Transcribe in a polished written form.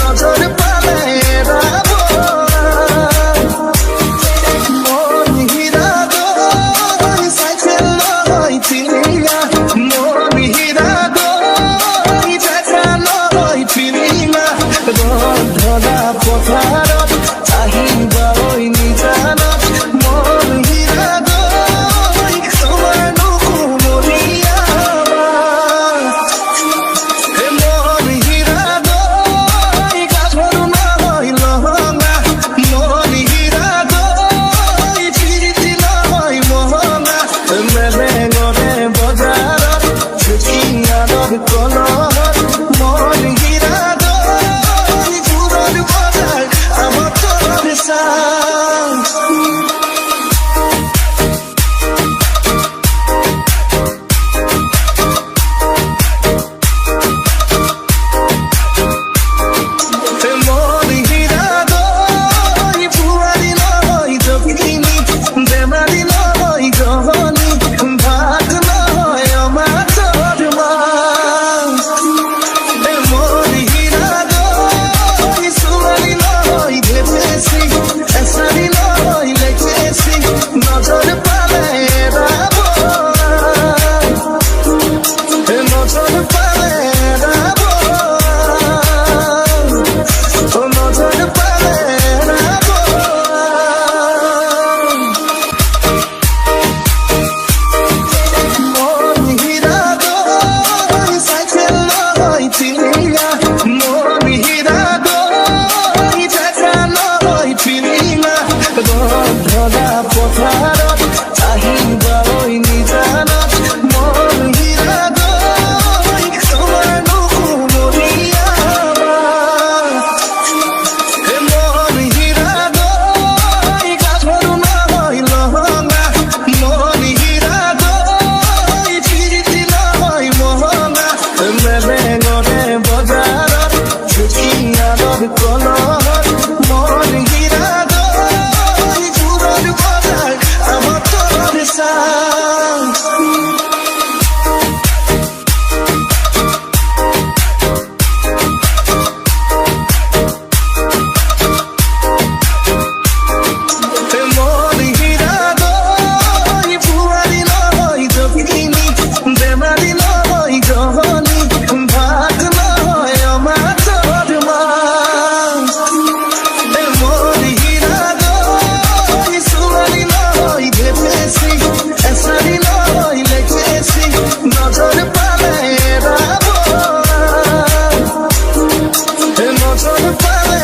নজর পালে রাবো মন হীরা দই সাইকেল লই চিনিয়া মন হীরা দই দেখা লই চিনিয়া ধরা পথাৰত আহিবা ওই নিজানত মন হীৰা দই তোমাৰ নুকুমলীয়া মন হীৰা দই গাভৰু নহয় লহঙা মন হীৰা দই চিৰিটি নহয় মহঙা মেলেঙৰে বজাৰত চুকিয়াৰত কলহত মন হীৰা দই জোৰৰ বজাৰ আমতলৰ চাং মন হীৰা দই বুঢ়াৰী নহয় জগিনী বেমাৰী নহয় গহনী ভাত নহয় অমাতৰ মাছ মন হীৰা দই ছোৱালী নহয় ভেবেছি এচাৰি নহয় লেখেছি নজৰ পালে ৰাবো নজৰ পালে ৰাবো নজর পালে রাবো মন হীরা দই সাইকেল লই চিনিয়া মন হীরা দই দেখা লই চিনিয়া ধরা পথাৰত আহিবা ওই নিজানত মন হীৰা দই তোমাৰ নুকুমলীয়া মন হীৰা দই গাভৰু নহয় লহঙা মন হীৰা দই চিৰিটি নহয় মহঙা মেলেঙৰে বজাৰত চুকিয়াৰত কলহত মন হীৰা দই জোৰৰ বজাৰ আমতলৰ চাং মন হীৰা দই বুঢ়াৰী নহয় জগিনী বেমাৰী নহয় গহনী ভাত নহয় অমাতৰ মাছ মন হীৰা দই ছোৱালী নহয় ভেবেছি এচাৰি নহয় লেখেছি নজৰ পালে ৰাবো নজৰ পালে